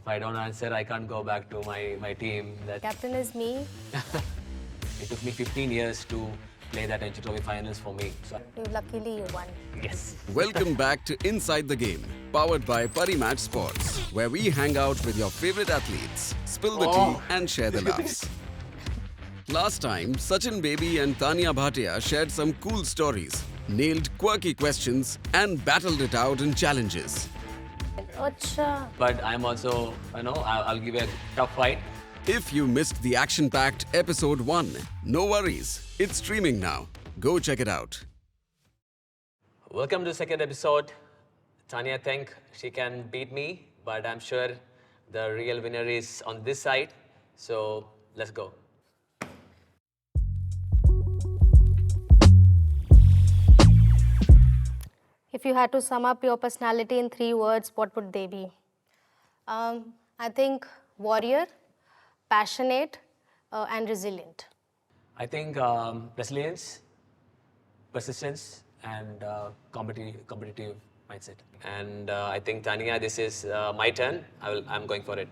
I don't answer, I can't go back to my team. Captain is me. It took me 15 years to play that Ranji Trophy finals for me. So, Luckily, you won. yes. Welcome back to Inside the Game, powered by Parimatch Sports, where we hang out with your favorite athletes, spill the tea and share the laughs. Last time, Sachin Baby and Taniyaa Bhatia shared some cool stories, nailed quirky questions and battled it out in challenges. Acha. But I'm also, I'll give a tough fight. If you missed the action-packed episode 1, no worries. It's streaming now. Go check it out. Welcome to the second episode. Taniyaa think she can beat me, but I'm sure the real winner is on this side. So let's go. If you had to sum up your personality in 3 words, what would they be? I think warrior, passionate, and resilient. I think resilience, persistence, and competitive mindset. And I think Taniyaa, this is my turn. I'm going for it.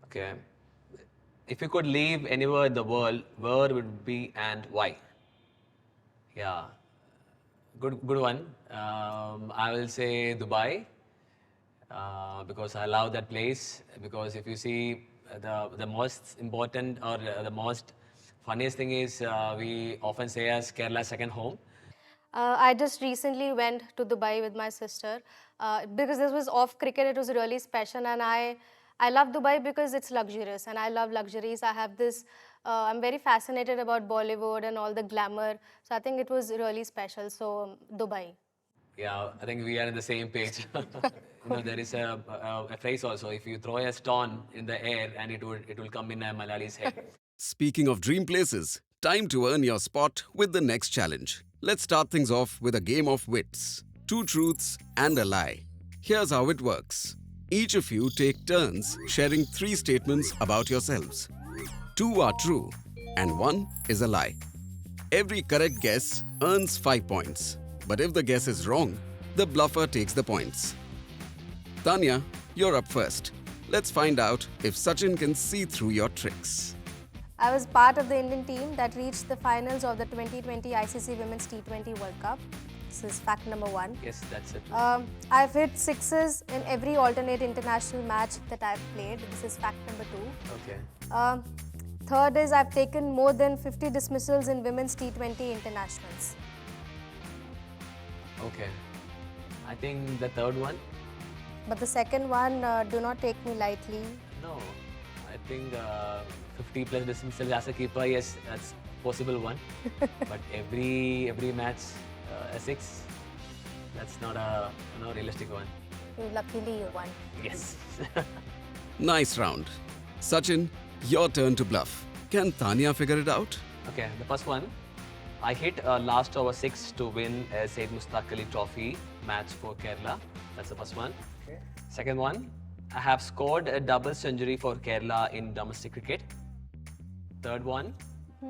Okay. If you could live anywhere in the world, where would it be and why? Yeah, good one. I will say Dubai because I love that place. Because if you see the most important or the most funniest thing is we often say as Kerala's second home. I just recently went to Dubai with my sister because this was off cricket. It was really special, and I love Dubai because it's luxurious, and I love luxuries. I have this. I'm very fascinated about Bollywood and all the glamour. So I think it was really special. So Dubai. Yeah, I think we are on the same page. There is a phrase also. If you throw a stone in the air, and it will come in a Malayali's head. Speaking of dream places, time to earn your spot with the next challenge. Let's start things off with a game of wits. 2 truths and a lie. Here's how it works. Each of you take turns sharing 3 statements about yourselves. 2 are true and 1 is a lie. Every correct guess earns 5 points. But if the guess is wrong, the bluffer takes the points. Taniyaa, you're up first. Let's find out if Sachin can see through your tricks. I was part of the Indian team that reached the finals of the 2020 ICC Women's T20 World Cup. This is fact number 1. Yes, that's it. I've hit 6s in every alternate international match that I've played. This is fact number 2. Okay. Third is I've taken more than 50 dismissals in Women's T20 internationals. Okay. I think the third one. But the second one, do not take me lightly. No, I think 50 plus dismissals as a keeper, yes, that's possible one. But every match, a 6, that's not a realistic one. Luckily, you won. Yes. Nice round. Sachin, your turn to bluff. Can Taniyaa figure it out? Okay, the first one. I hit last over 6 to win a Said Mustaq Ali Trophy match for Kerala. That's the first one. Okay. Second one, I have scored a double century for Kerala in domestic cricket. Third one,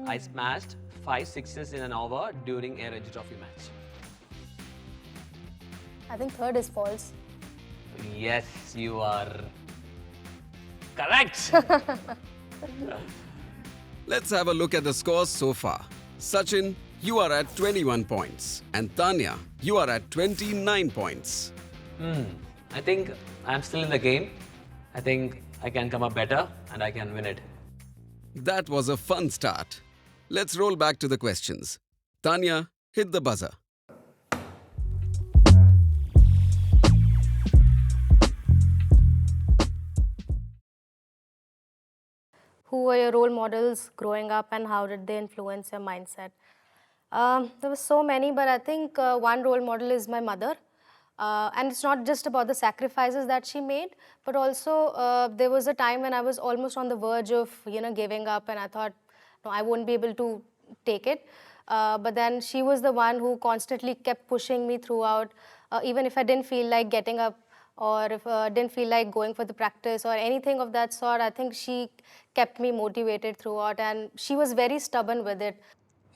I smashed 5 sixes in an over during a Ranji Trophy match. I think third is false. Yes, you are correct. Let's have a look at the scores so far. Sachin, you are at 21 points. And Taniyaa, you are at 29 points. I think I'm still in the game. I think I can come up better and I can win it. That was a fun start. Let's roll back to the questions. Taniyaa, hit the buzzer. Who were your role models growing up and how did they influence your mindset? There were so many, but I think one role model is my mother. And it's not just about the sacrifices that she made, but also there was a time when I was almost on the verge of, giving up, and I thought, no, I won't be able to take it. But then she was the one who constantly kept pushing me throughout, even if I didn't feel like getting up or if I didn't feel like going for the practice or anything of that sort. I think she kept me motivated throughout, and she was very stubborn with it.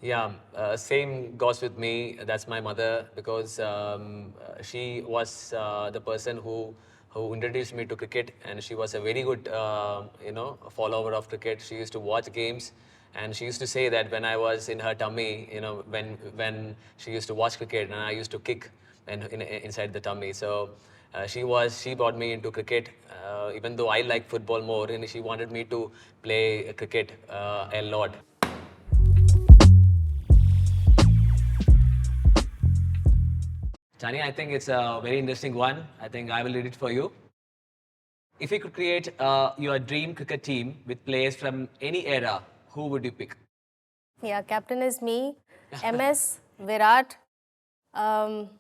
Yeah, same goes with me. That's my mother because she was the person who introduced me to cricket, and she was a very good follower of cricket. She used to watch games, and she used to say that when I was in her tummy, when she used to watch cricket, and I used to kick inside the tummy. So she brought me into cricket, even though I like football more, and she wanted me to play cricket a lot. Tani, I think it's a very interesting one. I think I will read it for you. If you could create your dream cricket team with players from any era, who would you pick? Yeah, captain is me, MS, Virat, um,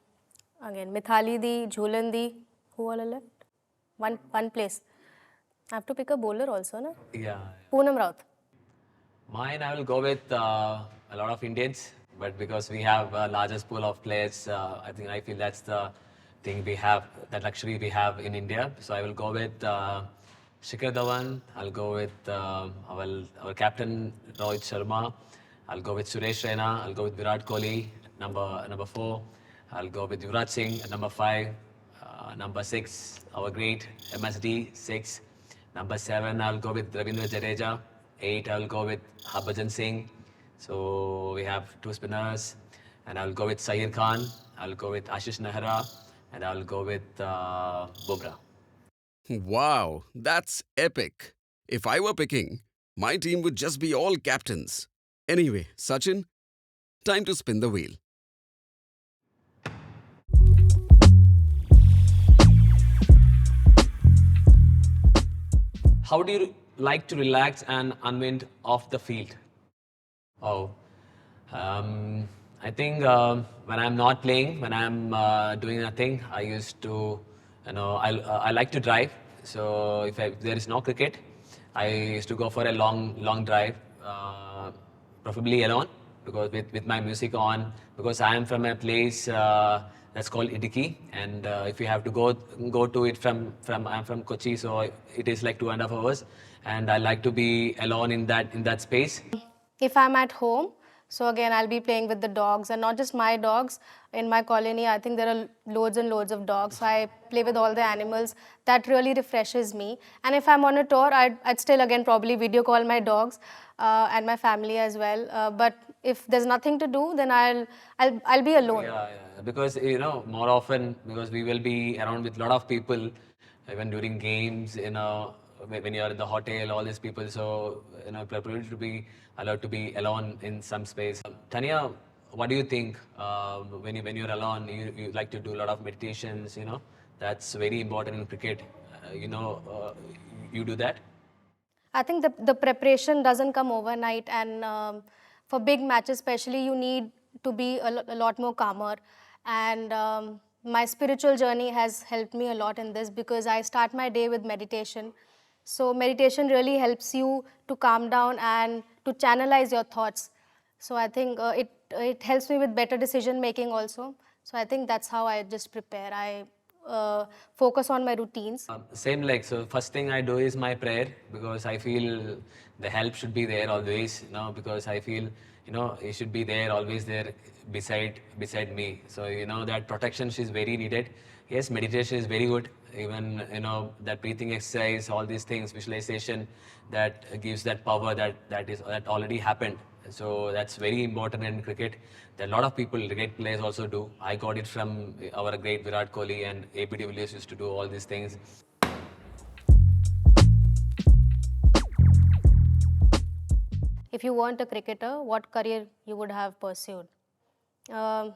again, Mithali Di, Jhulan Di, who all are left? One place. I have to pick a bowler also, na? Yeah. Poonam Raut. Mine, I will go with a lot of Indians, but because we have a largest pool of players, I feel that's the thing we have, that luxury we have in India. So I will go with Shikhar Dhawan. I'll go with our captain Rohit Sharma. I'll go with Suresh Raina. I'll go with Virat Kohli, number 4. I'll go with Yuvraj Singh at number 5. Number 6, our great MSD 6. Number 7, I'll go with Ravindra Jadeja. 8, I'll go with Harbhajan Singh. So we have 2 spinners. And I'll go with Sahir Khan. I'll go with Ashish Nehra. And I'll go with Bumrah. Wow, that's epic. If I were picking, my team would just be all captains. Anyway, Sachin, time to spin the wheel. How do you like to relax and unwind off the field? Oh, I think when I'm not playing, when I'm doing nothing, I used to, I like to drive. So if there is no cricket, I used to go for a long drive, preferably alone, because with my music on, because I am from a place that's called Idiki, and if you have to go to it from I'm from Kochi, so it is like 2.5 hours, and I like to be alone in that space. If I'm at home, so again, I'll be playing with the dogs, and not just my dogs. In my colony, I think there are loads and loads of dogs, so I play with all the animals. That really refreshes me. And if I'm on a tour, I'd still again probably video call my dogs and my family as well. But if there's nothing to do, then I'll be alone. Yeah, because more often because we will be around with a lot of people, even during games, when you're in the hotel, all these people. So preferably to be allowed to be alone in some space. Taniyaa, what do you think when you're alone? You like to do a lot of meditations. That's very important in cricket. You do that. I think the preparation doesn't come overnight, and for big matches, especially, you need to be a lot more calmer. And my spiritual journey has helped me a lot in this because I start my day with meditation. So meditation really helps you to calm down and to channelize your thoughts. So I think it helps me with better decision making also. So I think that's how I just prepare. I focus on my routines. Same like so. First thing I do is my prayer because I feel the help should be there always. Because I feel it should be there always there beside me. So that protection is very needed. Yes, meditation is very good. Even that breathing exercise, all these things, visualization, that gives that power that already happened. So that's very important in cricket. That a lot of people, great players also do. I got it from our great Virat Kohli, and AP de Villiers used to do all these things. If you weren't a cricketer, what career you would have pursued? Um,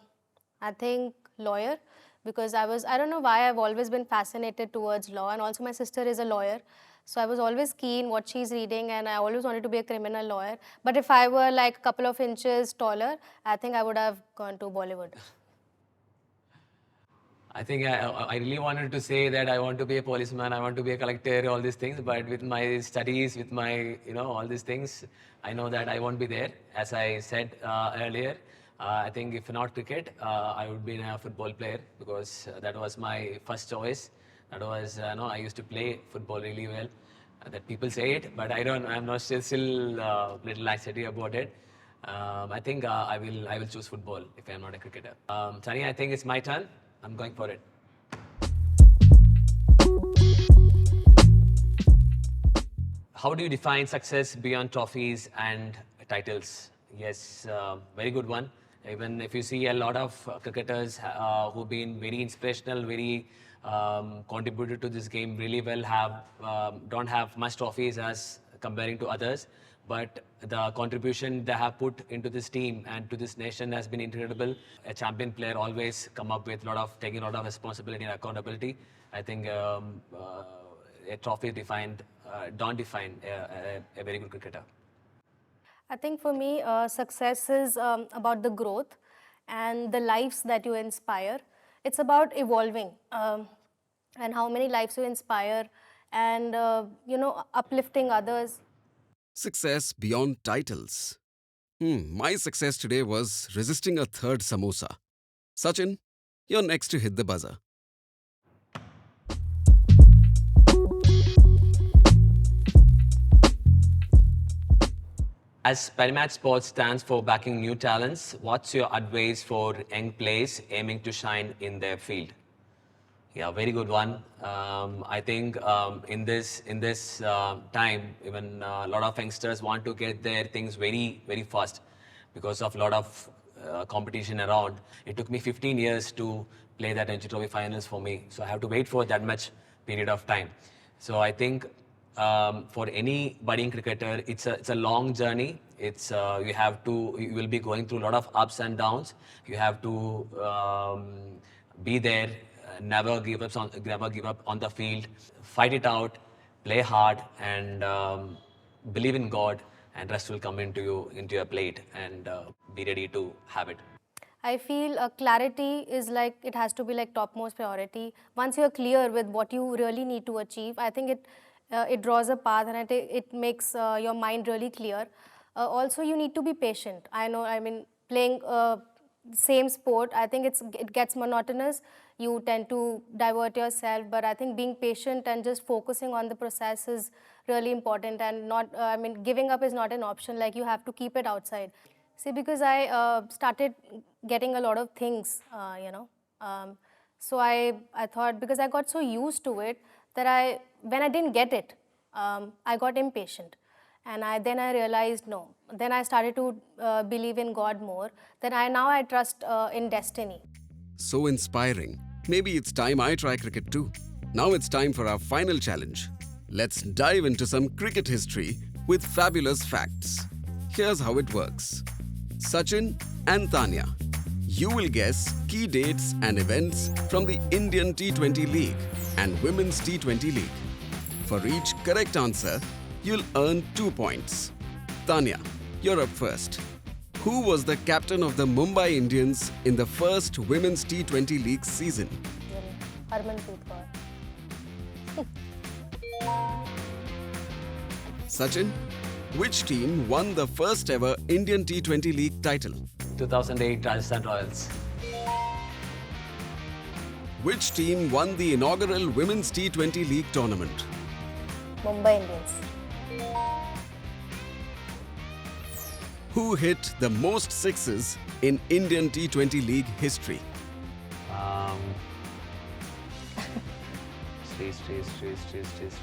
I think lawyer, because I don't know why I've always been fascinated towards law, and also my sister is a lawyer. So I was always keen what she's reading, and I always wanted to be a criminal lawyer. But if I were like a couple of inches taller, I think I would have gone to Bollywood. I think I really wanted to say that I want to be a policeman, I want to be a collector, all these things. But with my studies, with my, all these things, I know that I won't be there. As I said earlier, I think if not cricket, I would be a football player because that was my first choice. That was, I used to play football really well. That people say it, but I don't, I'm not still little anxiety about it. I think I will choose football if I am not a cricketer. Taniyaa, I think it's my turn. I'm going for it. How do you define success beyond trophies and titles? Yes, very good one. Even if you see a lot of cricketers who've been very inspirational, very contributed to this game really well, don't have much trophies as comparing to others, but the contribution they have put into this team and to this nation has been incredible. A champion player always come up with taking a lot of responsibility and accountability. I think a trophy don't define a very good cricketer. I think for me, success is about the growth and the lives that you inspire. It's about evolving and how many lives you inspire and, uplifting others. Success beyond titles. My success today was resisting a third samosa. Sachin, you're next to hit the buzzer. As Parimatch Sports stands for backing new talents, what's your advice for young players aiming to shine in their field? Yeah, very good one. I think in this time, even a lot of youngsters want to get their things very very fast because of a lot of competition around. It took me 15 years to play that Ranji Trophy finals for me, so I have to wait for that much period of time. So I think for any budding cricketer, it's a long journey. It's you will be going through a lot of ups and downs. You have to be there, never give up on the field, fight it out, play hard, and believe in God, and rest will come into your plate, and be ready to have it. I feel clarity is like, it has to be like topmost priority. Once you're clear with what you really need to achieve, I think it draws a path, and it makes your mind really clear. Also, you need to be patient. I mean, playing same sport, I think it gets monotonous. You tend to divert yourself, but I think being patient and just focusing on the process is really important, and not, giving up is not an option. Like, you have to keep it outside. See, because I started getting a lot of things, so I thought, because I got so used to it, that when I didn't get it, I got impatient. And then I realized, no. Then I started to believe in God more. Now I trust in destiny. So inspiring. Maybe it's time I try cricket too. Now it's time for our final challenge. Let's dive into some cricket history with fabulous facts. Here's how it works. Sachin and Taniyaa, you will guess key dates and events from the Indian T20 League and Women's T20 League. For each correct answer, you'll earn 2 points. Taniyaa, you're up first. Who was the captain of the Mumbai Indians in the first Women's T20 League season? Harmanpreet Kaur. Sachin, which team won the first ever Indian T20 League title? 2008 Rajasthan Royals. Which team won the inaugural Women's T20 League tournament? Mumbai Indians. Who hit the most sixes in Indian T20 League history?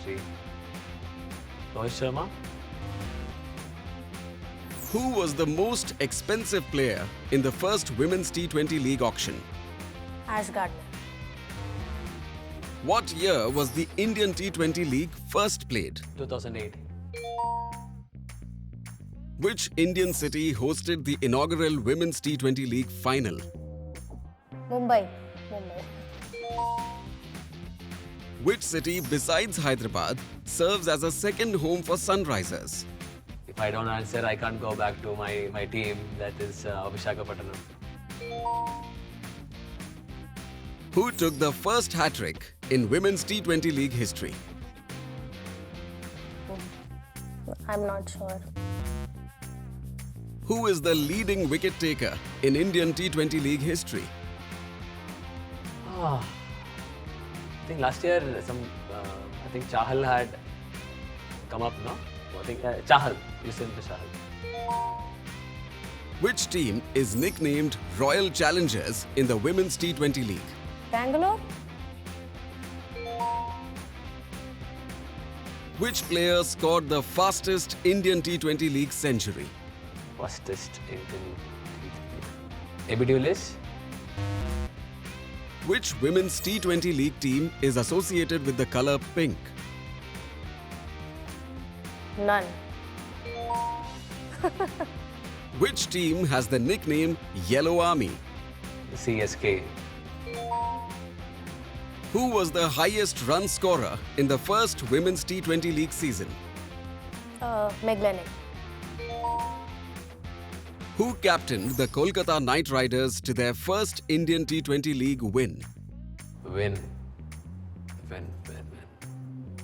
Three. Rohit Sharma. Who was the most expensive player in the first Women's T20 League auction? Ash Gardner. What year was the Indian T20 League first played? 2008. Which Indian city hosted the inaugural Women's T20 League final? Mumbai. Which city besides Hyderabad serves as a second home for Sunrisers? If I don't answer, I can't go back to my team. That is Visakhapatnam. Who took the first hat-trick in Women's T20 League history? I'm not sure. Who is the leading wicket taker in Indian T20 League history? I think last year I think Chahal had come up, no? I think Chahal. You said Chahal. Which team is nicknamed Royal Challengers in the Women's T20 League? Bangalore? Which player scored the fastest Indian T20 League century? Fastest Indian. AB de Villiers? Which Women's T20 League team is associated with the colour pink? None. Which team has the nickname Yellow Army? CSK. Who was the highest run scorer in the first Women's T20 League season? Meg Lanning. Who captained the Kolkata Knight Riders to their first Indian T20 League win? Win.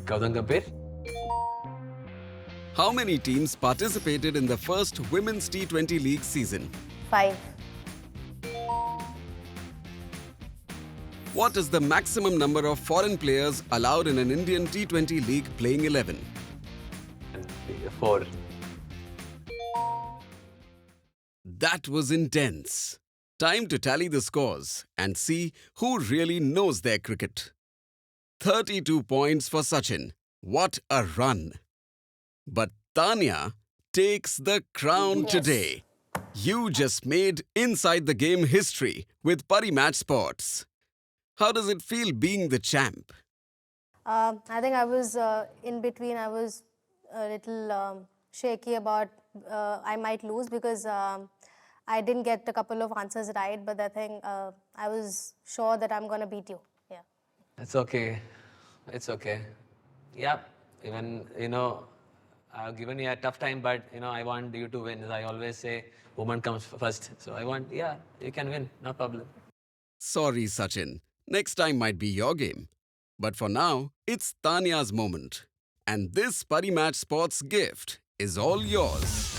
Gautam Gambhir? How many teams participated in the first Women's T20 League season? 5. What is the maximum number of foreign players allowed in an Indian T20 League playing 11? And 4. That was intense. Time to tally the scores and see who really knows their cricket. 32 points for Sachin. What a run! But Taniyaa takes the crown Yes. today. You just made inside the game history with Parimatch Sports. How does it feel being the champ? I think I was in between. I was a little shaky about I might lose because I didn't get a couple of answers right. But I think I was sure that I'm going to beat you. Yeah. It's okay. It's okay. Yeah. Even, I've given you a tough time, but, I want you to win. As I always say, woman comes first. So I want, you can win. No problem. Sorry, Sachin. Next time might be your game. But for now, it's Taniyaa's moment. And this Parimatch Sports gift is all yours.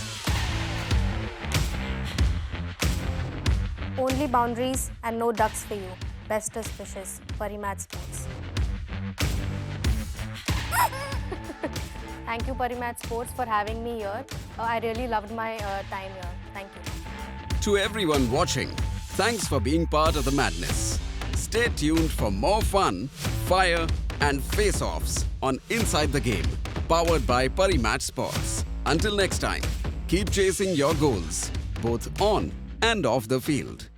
Only boundaries and no ducks for you. Bestest wishes, Parimatch Sports. Thank you, Parimatch Sports, for having me here. I really loved my time here. Thank you. To everyone watching, thanks for being part of the madness. Stay tuned for more fun, fire, and face-offs on Inside the Game, powered by Parimatch Sports. Until next time, keep chasing your goals, both on and off the field.